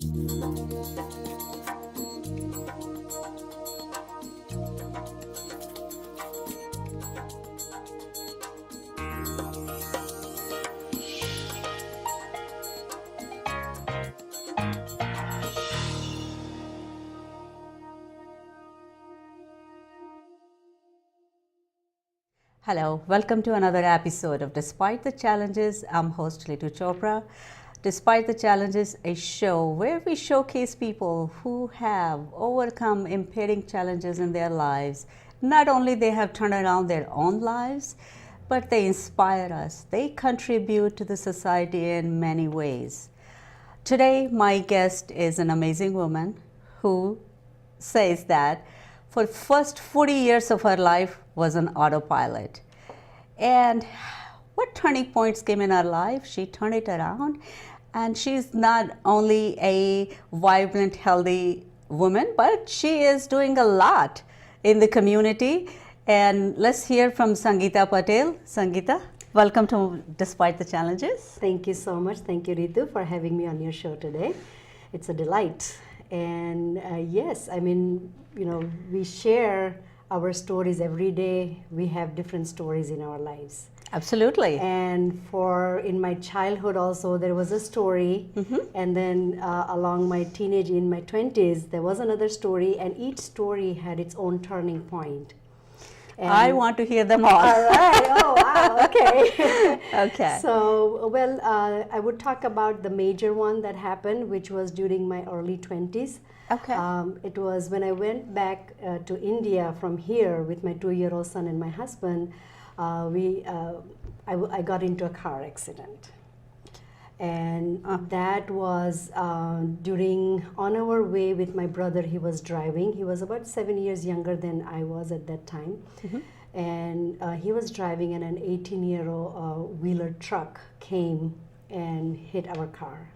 Hello, welcome to another episode of Despite the Challenges. I'm host Ritu Chopra. Despite the Challenges, a show where we showcase people who have overcome impending challenges in their lives. Not only they have turned around their own lives, but they inspire us. They contribute to the society in many ways. Today, my guest is an amazing woman who says that for the first 40 years of her life was an autopilot. And what turning points came in her life? She turned it around, and she's not only a vibrant, healthy woman, but she is doing a lot in the community. And let's hear from Sangita Patel. Sangita, welcome to Despite the Challenges. Thank you so much. Thank you, Ritu, for having me on your show today. It's a delight. And yes, I mean, you know, we share our stories every day. We have different stories in our lives. Absolutely. And in my childhood also, there was a story. And then along my teenage, in my 20s, there was another story. And each story had its own turning point. And I want to hear them all. All right. Oh, wow. Okay. Okay. So, well, I would talk about the major one that happened, which was during my early 20s. Okay. It was when I went back to India from here with my 2-year-old son and my husband. I got into a car accident. And that was on our way with my brother. He was driving. He was about 7 years younger than I was at that time. And he was driving, and an 18-year-old wheeler truck came and hit our car.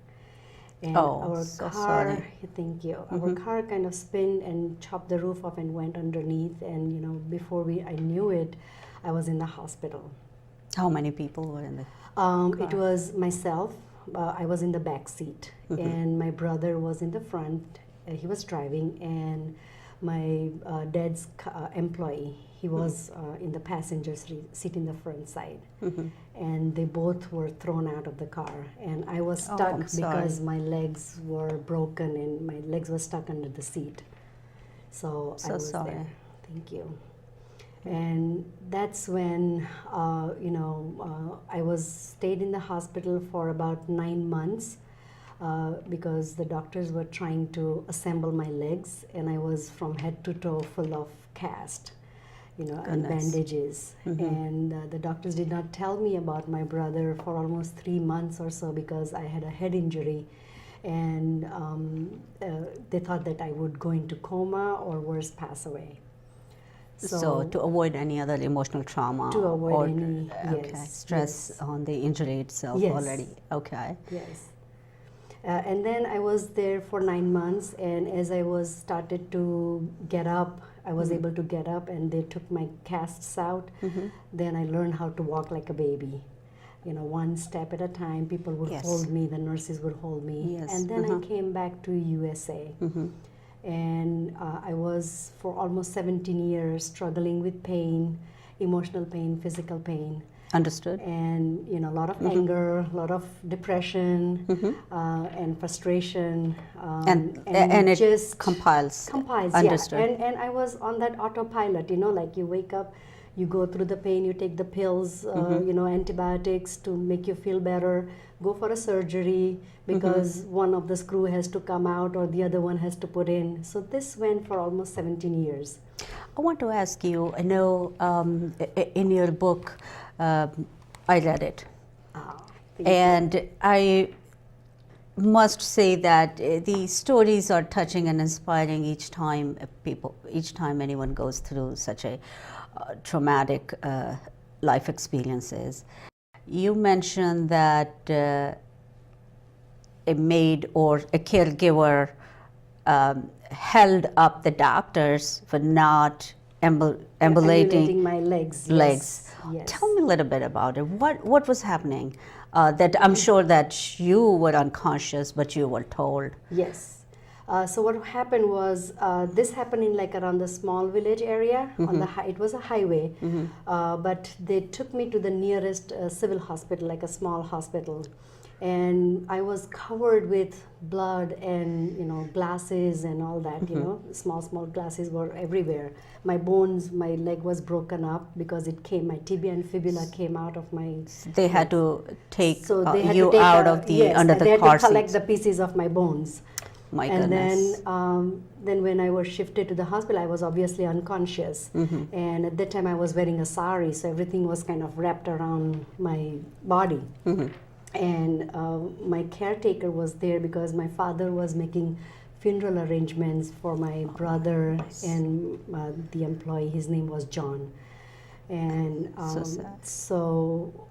And our so car, sorry. thank you. Our car kind of spun and chopped the roof off and went underneath. And you know, before I knew it, I was in the hospital. How many people were in the It was myself. I was in the back seat, and my brother was in the front. He was driving, and my dad's employee, he was in the passenger seat in the front side. And they both were thrown out of the car, and I was stuck because my legs were broken and my legs were stuck under the seat. So I was sorry. there. Thank you. And that's when, I stayed in the hospital for about 9 months because the doctors were trying to assemble my legs, and I was from head to toe full of cast, and bandages. And the doctors did not tell me about my brother for almost 3 months or so because I had a head injury. And they thought that I would go into coma or worse, pass away. So to avoid any other emotional trauma, to avoid any stress on the injury itself already. Okay. Yes. And then I was there for 9 months, and as I started to get up, I was able to get up, and they took my casts out. Then I learned how to walk like a baby. One step at a time. People would hold me, the nurses would hold me. And then I came back to USA. And I was for almost 17 years struggling with pain, emotional pain, physical pain. Understood. And a lot of anger, a lot of depression, and frustration. And it just compiles. Understood. Yeah. And I was on that autopilot, like you wake up, you go through the pain, you take the pills, antibiotics to make you feel better, go for a surgery because one of the screw has to come out or the other one has to put in. So this went for almost 17 years. I want to ask you, I know in your book, I read it. And I must say that the stories are touching and inspiring each time anyone goes through such a traumatic life experiences. You mentioned that a maid or a caregiver held up the doctors for not emulating my legs. Yes. Yes. Tell me a little bit about it. What was happening? that I'm sure that you were unconscious, but you were told. Yes. So what happened was, this happened in like around the small village area. On the it was a highway, but they took me to the nearest civil hospital, like a small hospital, and I was covered with blood and glasses and all that. Small glasses were everywhere. My bones, my leg was broken up because my tibia and fibula came out of my. They had to take So they had you to take out of the under they the had car to collect seats. the pieces of my bones. My And goodness. then when I was shifted to the hospital, I was obviously unconscious. And at that time, I was wearing a sari, so everything was kind of wrapped around my body. And my caretaker was there because my father was making funeral arrangements for my brother and the employee. His name was John. And So sad. so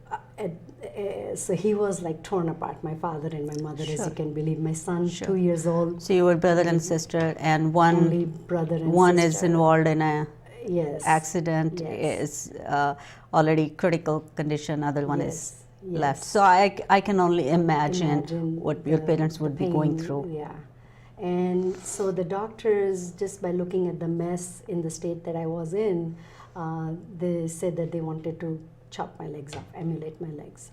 he was like torn apart, my father and my mother, as Sure. you can believe. My son, Sure. 2 years old, So you were brother and sister, and only brother and one is sister. involved in a Yes. accident, Yes. is already critical condition, other one is Yes. left. Yes. So I can only imagine what your parents would the be going pain, through. Yeah. And so the doctors, just by looking at the mess in the state that I was in, they said that they wanted to chop my legs off, emulate my legs.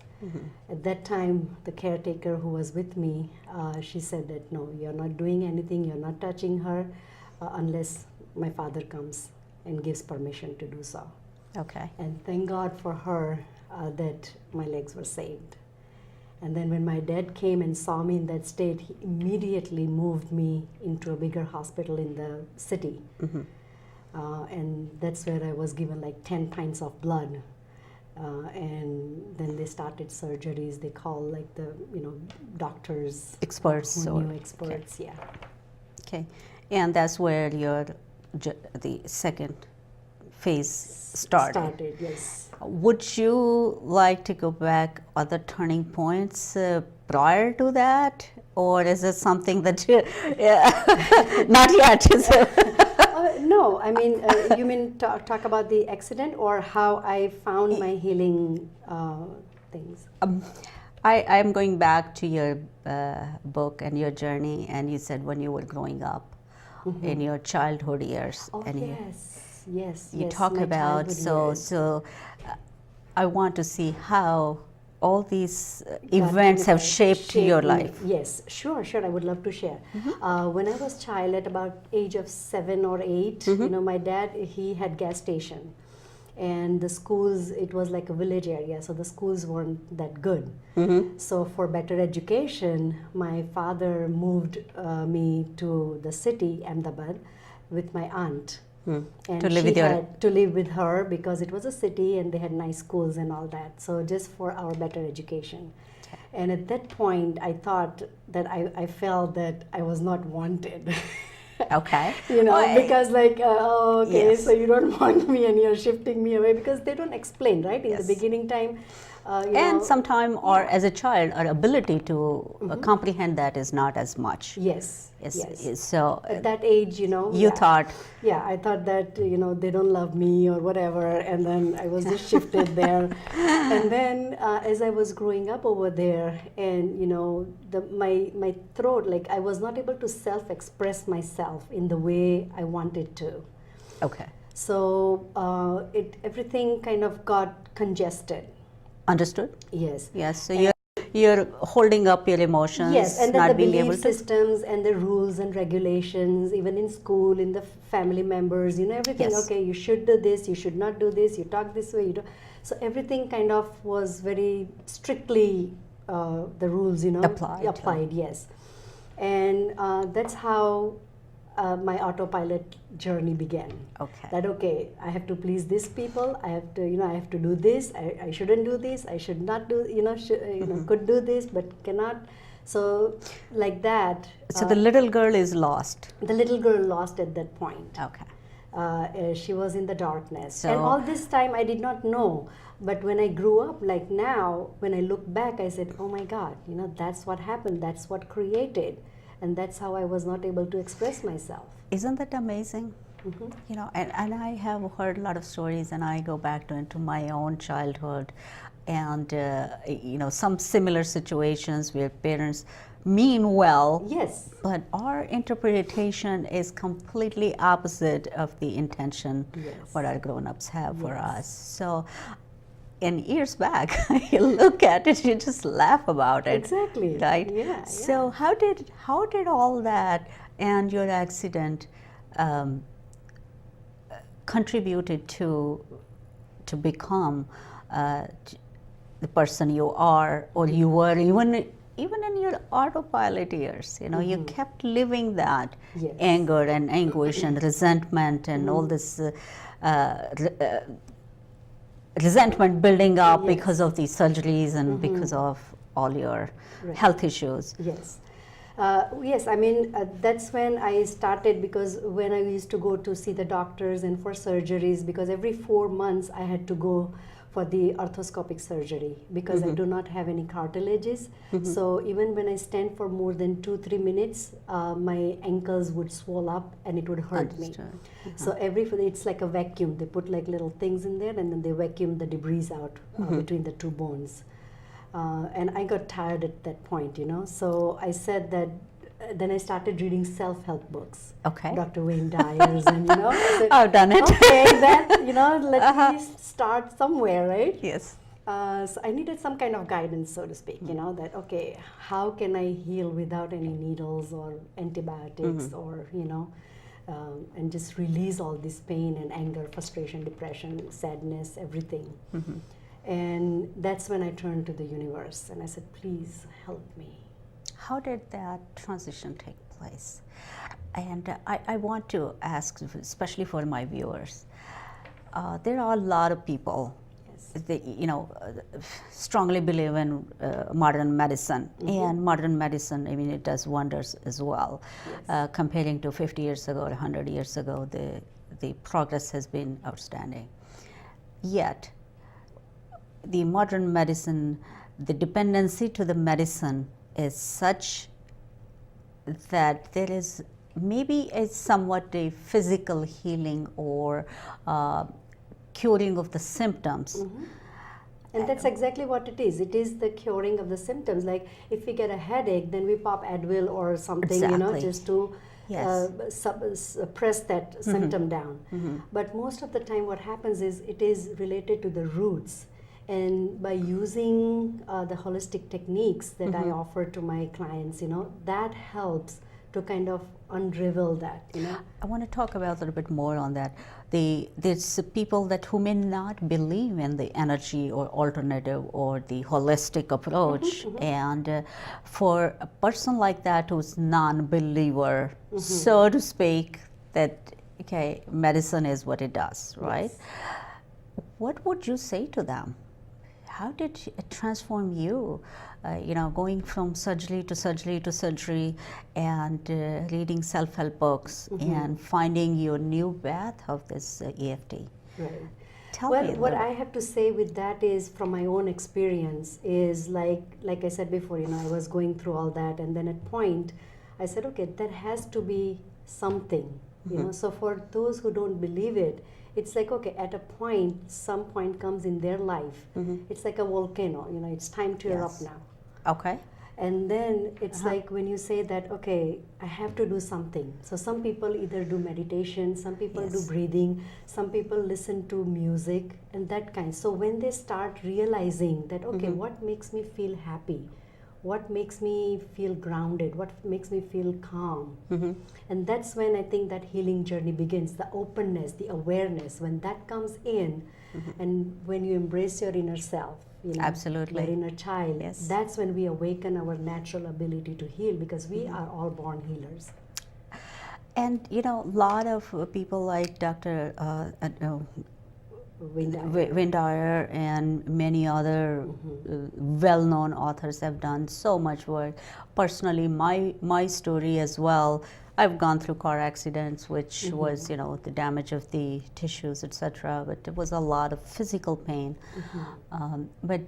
At that time, the caretaker who was with me, she said that no, you're not doing anything, you're not touching her unless my father comes and gives permission to do so. Okay. And thank God for her that my legs were saved. And then when my dad came and saw me in that state, he immediately moved me into a bigger hospital in the city. And that's where I was given like 10 pints of blood. And then they started surgeries. They call like the doctors, Experts who or- knew experts. Yeah. Okay. And that's where the second phase started. Yes. Would you like to go back other turning points prior to that, or is it something that you, not yet? Is it? No, I mean, you mean talk about the accident or how I found my healing things? I'm going back to your book and your journey, and you said when you were growing up in your childhood years, Oh, and yes. you talk my about childhood years. so. I want to see how all these That events have kind of shaped your me. life. Yes, sure. I would love to share. When I was child, at about age of 7 or 8, my dad, he had gas station, and the schools, it was like a village area, so the schools weren't that good. So for better education, my father moved me to the city, Ahmedabad, with my aunt. And To live she with your- had to live with her because it was a city and they had nice schools and all that. So just for our better education. And at that point, I thought that I felt that I was not wanted. Okay. Because like, okay, Yes. so you don't want me and you're shifting me away, because they don't explain, right? In Yes. the beginning time, And sometime, or as a child, our ability to comprehend that is not as much. Yes. So At that age, you thought, Yeah, I thought that, they don't love me or whatever, and then I was just shifted there. And then as I was growing up over there, and, my throat, like I was not able to self-express myself in the way I wanted to. okay, So everything kind of got congested. understood? Yes. Yes, so you're holding up your emotions, Yes, and then not the being belief able to. systems and the rules and regulations, even in school, in the family members, everything. Yes. Okay, you should do this, you should not do this, you talk this way, you don't. So everything kind of was very strictly the rules, Applied. Yes, and that's how my autopilot journey began. Okay. That okay, I have to please these people. I have to, I have to do this. I shouldn't do this. I should not do, could do this but cannot. So like that. So the little girl is lost. The little girl lost at that point. Okay. She was in the darkness, So- and all this time I did not know. But when I grew up, like now, when I look back, I said, "Oh my God, that's what happened. That's what created." And that's how I was not able to express myself. Isn't that amazing? You know, and I have heard a lot of stories, and I go back into my own childhood, and you know, some similar situations where parents mean well, Yes. but our interpretation is completely opposite of the intention Yes. what our grown-ups have for Yes. us. So, and years back, you look at it, you just laugh about it. Exactly. Right? Yeah. So how did all that and your accident contributed to become the person you are, or you were, even in your autopilot years? You know, you kept living that Yes. anger and anguish and resentment and all this resentment building up Yes. because of these surgeries and because of all your Right. health issues. Yes. Yes, I mean, that's when I started, because when I used to go to see the doctors and for surgeries, because every 4 months I had to go for the arthroscopic surgery, because I do not have any cartilages. So even when I stand for more than 2-3 minutes, my ankles would swell up and it would hurt me. Understood. So it's like a vacuum. They put like little things in there, and then they vacuum the debris out between the two bones. And I got tired at that point, you know. So I said that, then I started reading self-help books. Okay. Dr. Wayne Dyer's, and you know. I said, I've done it. Okay, then, you know, let me start somewhere, right? Yes. So I needed some kind of guidance, so to speak, you know, that, okay, how can I heal without any needles or antibiotics or, you know, and just release all this pain and anger, frustration, depression, sadness, everything. And that's when I turned to the universe and I said, please help me. How did that transition take place? And I want to ask, especially for my viewers, there are a lot of people that, you know, strongly believe in modern medicine. And modern medicine, I mean, it does wonders as well. Comparing to 50 years ago or 100 years ago, the progress has been outstanding. Yet, the modern medicine, the dependency to the medicine is such that there is maybe a somewhat a physical healing or curing of the symptoms. And that's exactly what it is. It is the curing of the symptoms. Like if we get a headache, then we pop Advil or something, you know, Exactly. just to Yes. suppress that symptom down. But most of the time what happens is it is related to the roots. And by using the holistic techniques that I offer to my clients, you know, that helps to kind of unravel that, you know. I want to talk about a little bit more on that. There's people that who may not believe in the energy or alternative or the holistic approach, and for a person like that who's non-believer, so to speak, that okay, medicine is what it does, right? Yes. What would you say to them? How did it transform you? You know, going from surgery to surgery to surgery, and reading self-help books and finding your new path of this EFT. Right. Tell Well, me. what I have to say with that is, from my own experience, is like I said before, you know, I was going through all that, and then at point, I said, okay, there has to be something, you know. So for those who don't believe it, it's like, okay, at a point, some point comes in their life. It's like a volcano, you know, it's time to erupt now. Okay. And then it's like when you say that, okay, I have to do something. So some people either do meditation, some people do breathing, some people listen to music and that kind. So when they start realizing that, okay, what makes me feel happy? What makes me feel grounded? What makes me feel calm? And that's when I think that healing journey begins. The openness, the awareness, when that comes in, and when you embrace your inner self, you know, Absolutely. your inner child, Yes. that's when we awaken our natural ability to heal, because we are all born healers. And you know, a lot of people like Dr. Wayne Dyer and many other well-known authors have done so much work. Personally, my story as well, I've gone through car accidents, which was, you know, the damage of the tissues, etc. But it was a lot of physical pain. But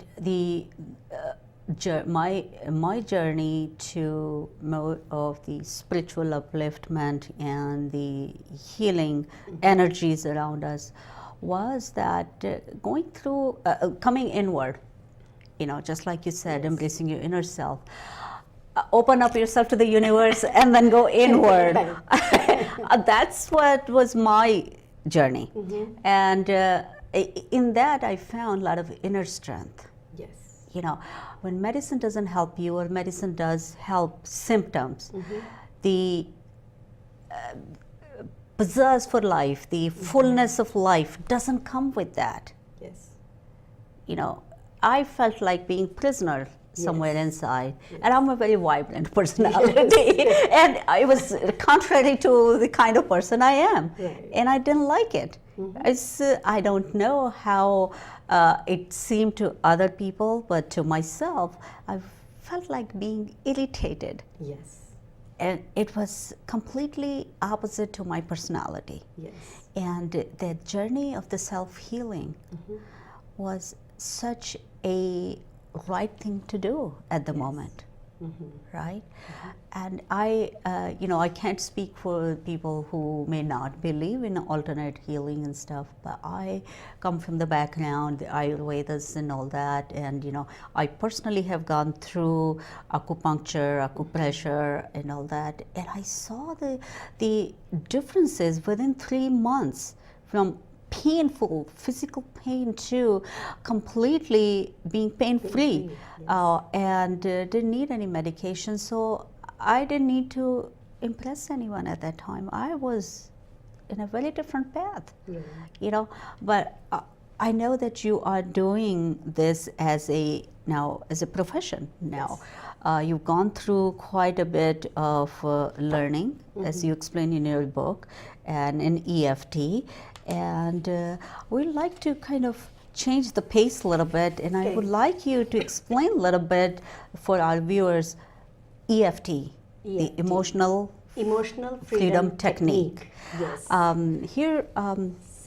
my journey to more of the spiritual upliftment and the healing energies around us was that going through coming inward, just like you said, embracing your inner self. Open up yourself to the universe and then go inward. That's what was my journey. And in that I found a lot of inner strength. Yes. When medicine doesn't help you, or medicine does help symptoms, the pizzazz for life, the fullness of life doesn't come with that. Yes. I felt like being prisoner somewhere inside, Yes. and I'm a very vibrant personality, and I was contrary to the kind of person I am, Right. and I didn't like it. I don't know how it seemed to other people, but to myself, I felt like being irritated, Yes. and it was completely opposite to my personality. Yes. And the journey of the self-healing was such a right thing to do at the moment, right? And I can't speak for people who may not believe in alternate healing and stuff, but I come from the background, the Ayurvedas and all that, and I personally have gone through acupuncture, acupressure and all that, and I saw the differences within 3 months, from painful physical pain to completely being pain-free, and didn't need any medication. So I didn't need to impress anyone at that time. I was in a very different path, but I know that you are doing this as a profession now. You've gone through quite a bit of learning, as you explain in your book, and in EFT. And we'd like to kind of change the pace a little bit, and I would like you to explain a little bit for our viewers EFT, the emotional freedom technique. Yes.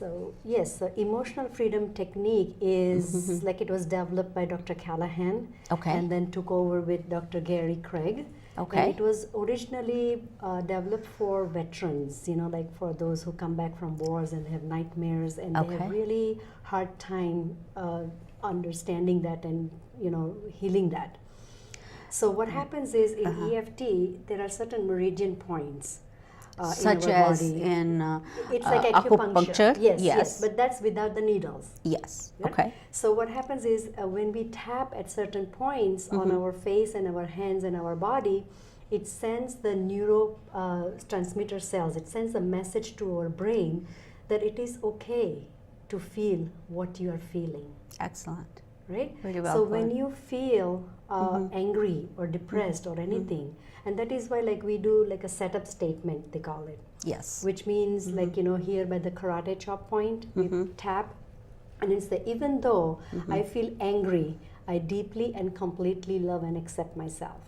So yes, the emotional freedom technique is like it was developed by Dr. Callahan, and then took over with Dr. Gary Craig. And it was originally developed for veterans, like for those who come back from wars and have nightmares, and they have really hard time understanding that and healing that. So what happens is in EFT there are certain meridian points. Such in our as body. in It's like acupuncture. Yes, but that's without the needles. Yes. Yeah? Okay. So what happens is when we tap at certain points on our face and our hands and our body, it sends the neurotransmitter cells. It sends a message to our brain that it is okay to feel what you are feeling. Excellent. Right? Very well so put. when you feel angry or depressed or anything, and that is why we do like a setup statement, they call it. Yes. Which means here by the karate chop point, we tap, and it's even though I feel angry, I deeply and completely love and accept myself.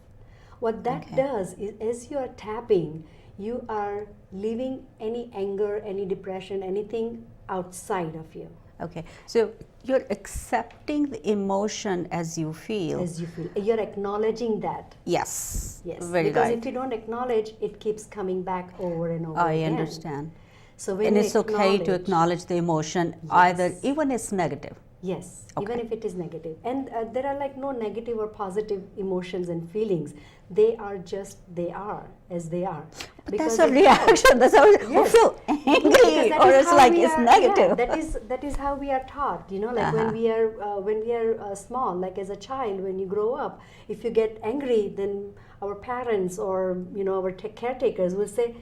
What that does is, as you are tapping, you are leaving any anger, any depression, anything outside of you. Okay, so you're accepting the emotion as you feel. As you feel. You're acknowledging that. Yes. Yes. Very because right. if you don't acknowledge, it keeps coming back over and over I again. understand. So when And you it's okay to acknowledge the emotion, either even it's negative. Yes, even if it is negative. And there are no negative or positive emotions and feelings. They are just, they are as they are. But that's a reaction. That's how we feel angry, or it's like it's negative. Yeah, that is how we are taught. When we are small, like as a child, when you grow up, if you get angry, then our parents or our caretakers will say,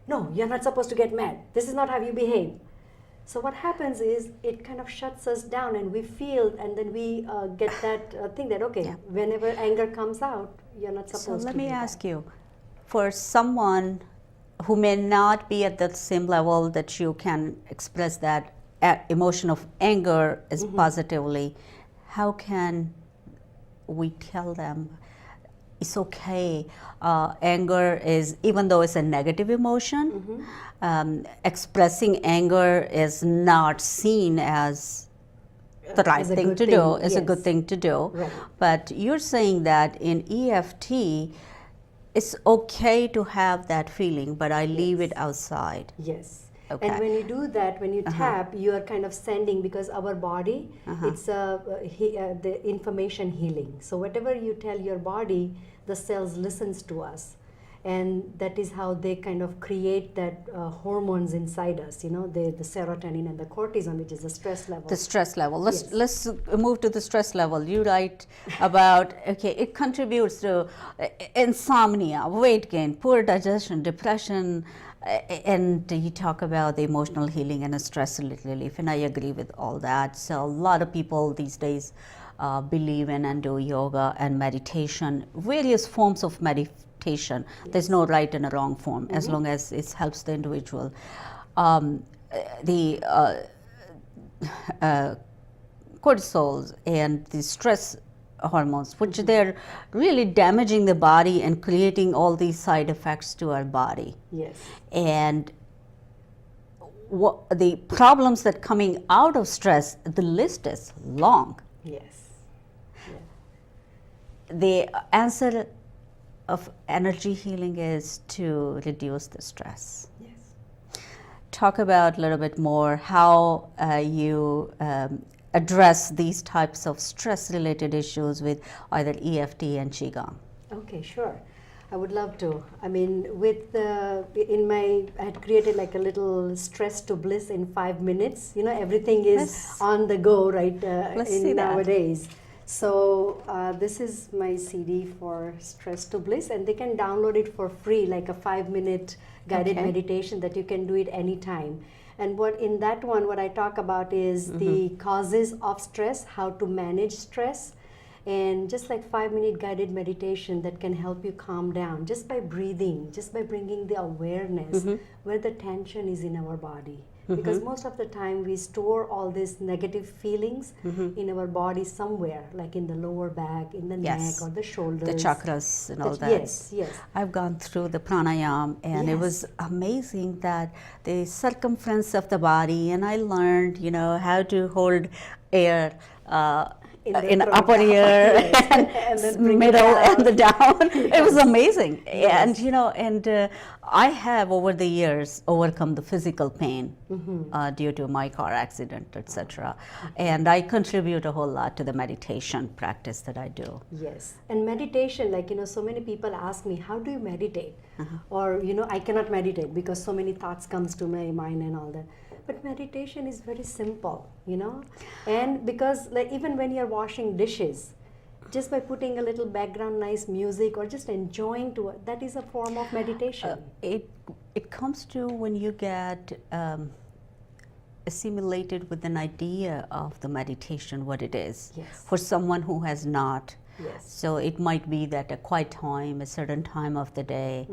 "No, you're not supposed to get mad. This is not how you behave." So what happens is it kind of shuts us down, and we feel, and then we get that thing that whenever anger comes out, you're not supposed to. So let me ask you, for someone who may not be at the same level that you can express that emotion of anger as positively, how can we tell them it's okay? Anger is, even though it's a negative emotion, expressing anger is not seen as the right is a thing good to thing, do, is a good yes. thing to do. Right. But you're saying that in EFT, it's okay to have that feeling, but I leave it Yes. outside. Yes. Okay. And when you do that, when you tap, you are kind of sending, because our body, it's the information healing. So whatever you tell your body, the cells listens to us. And that is how they kind of create that hormones inside us, you know, the serotonin and the cortisol, which is the stress level. The stress level. Yes. Let's move to the stress level. You write about, okay, it contributes to insomnia, weight gain, poor digestion, depression, and you talk about the emotional healing and the stress relief, and I agree with all that. So a lot of people these days believe in and do yoga and meditation, various forms of meditation. There's no right and a wrong form, as long as it helps the individual. The cortisols and the stress hormones, which they're really damaging the body and creating all these side effects to our body. Yes. And what the problems that coming out of stress, the list is long. Yes. The answer of energy healing is to reduce the stress. Yes. Talk about a little bit more how you address these types of stress-related issues with either EFT and Qigong. Okay, sure. I would love to. I mean, I had created like a little stress to bliss in 5 minutes. You know, everything is Let's- on the go, right? Let's see that. Nowadays. So this is my CD for Stress to Bliss, and they can download it for free, like a 5-minute guided Okay. meditation that you can do it anytime. And what I talk about is the causes of stress, how to manage stress, and just like 5-minute guided meditation that can help you calm down just by breathing, just by bringing the awareness where the tension is in our body. Because most of the time we store all these negative feelings in our body somewhere, like in the lower back, in the Yes. neck or the shoulders. The chakras and all that. Yes, yes. I've gone through the pranayam, and it was amazing that the circumference of the body, and I learned, you know, how to hold air in throat. upper ear Yes. and And then bring it middle down. and the down. It was amazing. Yes. And you know, I have over the years overcome the physical pain due to my car accident, etc. And I contribute a whole lot to the meditation practice that I do. Yes, and meditation, like, you know, so many people ask me, how do you meditate? Or, you know, I cannot meditate because so many thoughts comes to my mind and all that. But meditation is very simple, you know, and because like even when you're washing dishes, just by putting a little background nice music or just enjoying to it, that is a form of meditation. It comes to when you get assimilated with an idea of the meditation, what it is. Yes. For someone who has not. Yes. So it might be that a quiet time, a certain time of the day,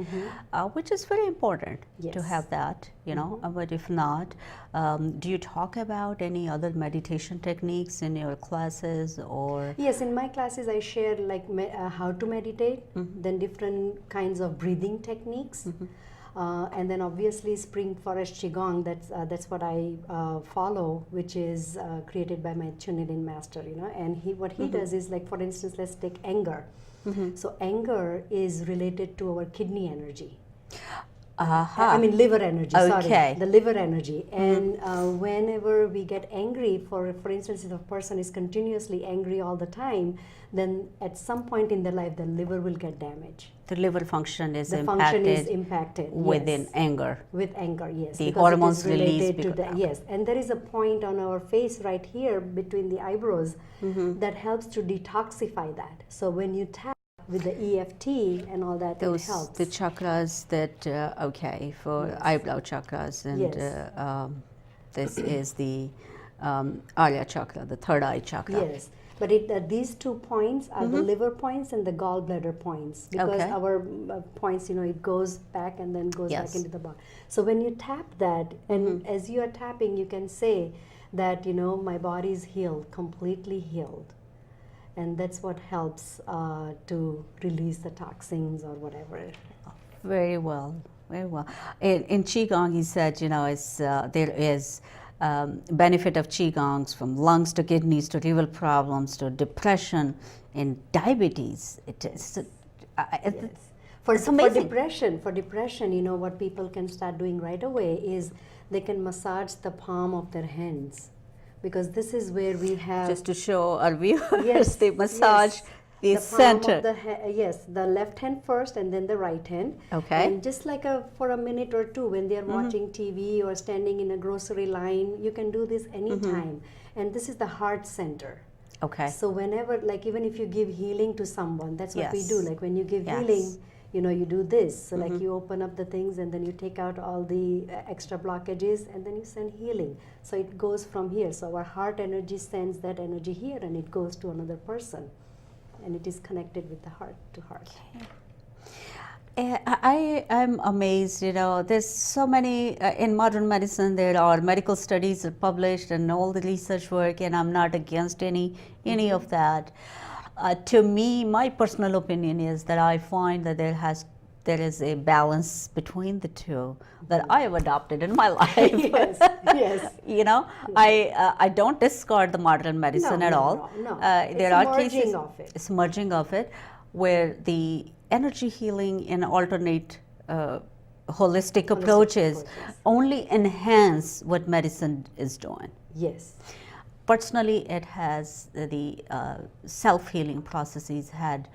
which is very important to Yes. have that, you know. But if not, do you talk about any other meditation techniques in your classes or? Yes, in my classes I share like how to meditate, then different kinds of breathing techniques, and then obviously Spring Forest Qigong. That's what I follow, which is created by my Chunilin master. You know, and what he does is like, for instance, let's take anger. So anger is related to our kidney energy. I mean liver energy, Okay. sorry, the liver energy. And whenever we get angry, for instance, if a person is continuously angry all the time, then at some point in their life, the liver will get damaged. The liver function is The impacted function is impacted within yes. anger. With anger, yes. The because hormones it is related released to because- the, yes. And there is a point on our face right here between the eyebrows that helps to detoxify that. So when you tap with the EFT and all that, Those it helps. the chakras that okay for Yes. eyebrow chakras, and Yes. this is the Arya chakra, the third eye chakra. Yes, but these 2 points are the liver points and the gallbladder points, because Okay. our points, you know, it goes back and then goes Yes. back into the body. So when you tap that, and as you are tapping, you can say that, you know, my body is healed, completely healed. And that's what helps to release the toxins or whatever. Very well, very well. In Qigong, he said, you know, it's, there is benefit of Qigongs, from lungs to kidneys to liver problems to depression and diabetes. Yes. For depression, you know, what people can start doing right away is they can massage the palm of their hands, because this is where we have, just to show our viewers, they massage the palm center. of the left hand first and then the right hand. Okay. And just like for a minute or two when they are watching TV or standing in a grocery line, you can do this anytime. And this is the heart center. Okay. So whenever, like even if you give healing to someone, that's what we Yes. do. Like when you give Yes. healing, you know, you do this. So like you open up the things and then you take out all the extra blockages and then you send healing. So it goes from here. So our heart energy sends that energy here and it goes to another person. And it is connected with the heart to heart. I'm amazed, you know, there's so many, in modern medicine, there are medical studies that are published and all the research work, and I'm not against any of that. To me, my personal opinion is that I find that there is a balance between the two that I have adopted in my life. Yes. You know, I don't discard the modern medicine at all. No. There are cases, it's merging of it, where the energy healing and alternate holistic approaches only enhance what medicine is doing. Yes. Personally, it has the self-healing processes had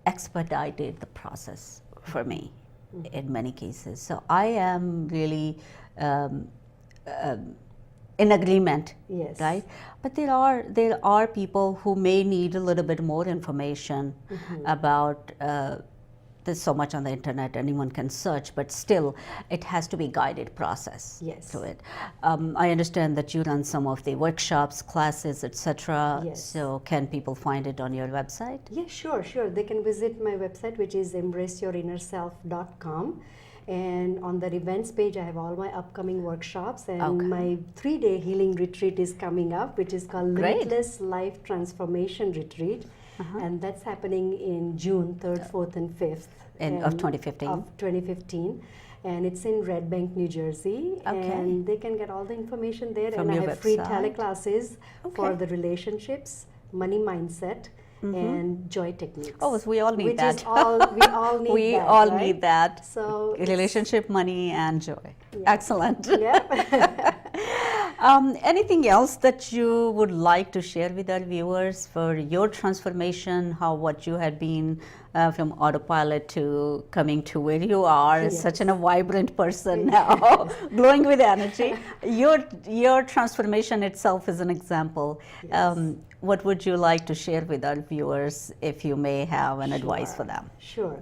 expedited the process for me in many cases. So I am really in agreement, yes. right? But there are people who may need a little bit more information about. There's so much on the internet, anyone can search, but still it has to be guided process to it. I understand that you run some of the workshops, classes, etc. Yes. So can people find it on your website? Yeah, sure. They can visit my website, which is embraceyourinnerself.com. And on the events page, I have all my upcoming workshops, and my 3-day healing retreat is coming up, which is called Limitless Life Transformation Retreat. And that's happening in June 3rd, 4th, and 5th of 2015. And it's in Red Bank, New Jersey. And they can get all the information there. From and I your have free website? teleclasses for the relationships, money mindset, and joy techniques. Oh, so we all need that. We all need we that. all right? need that. So relationship, money, and joy. Yeah. Excellent. Yeah. Anything else that you would like to share with our viewers for your transformation, what you had been from autopilot to coming to where you are, such a vibrant person now, glowing with energy. Your transformation itself is an example. What would you like to share with our viewers, if you may have an advice for them? Sure.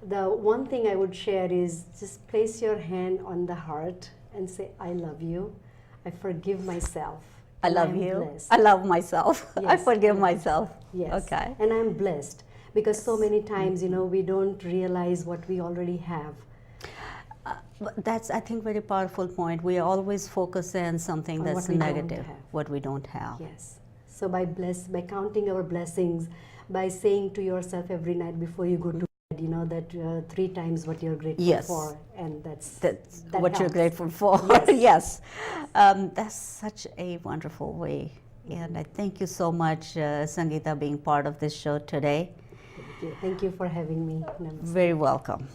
The one thing I would share is just place your hand on the heart and say, I love you. I forgive myself. I love you. Blessed. I love myself. Yes. I forgive myself. Yes. Okay. And I'm blessed, because so many times, you know, we don't realize what we already have. That's, I think, very powerful point. We always focus on something that's negative, what we don't have. Yes. So by counting our blessings, by saying to yourself every night before you go to bed, you know, that 3 times what you're grateful for, and that's what helps. you're grateful for. Yes. That's such a wonderful way. And I thank you so much, Sangita, being part of this show today. Thank you for having me. Namaste. Very welcome.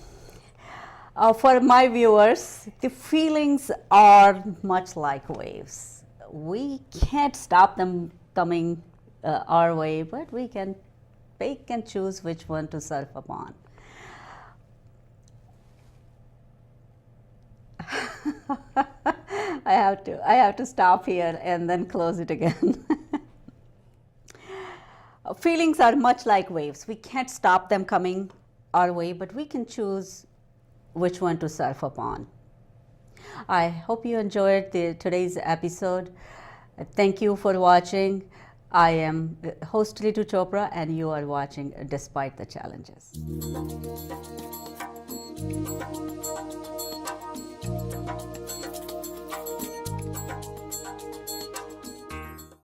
For my viewers, the feelings are much like waves. We can't stop them coming our way, but we can pick and choose which one to surf upon. I have to stop here and then close it again. Feelings are much like waves. We can't stop them coming our way, but we can choose which one to surf upon. I hope you enjoyed today's episode. Thank you for watching. I am host Ritu Chopra, and you are watching Despite the Challenges.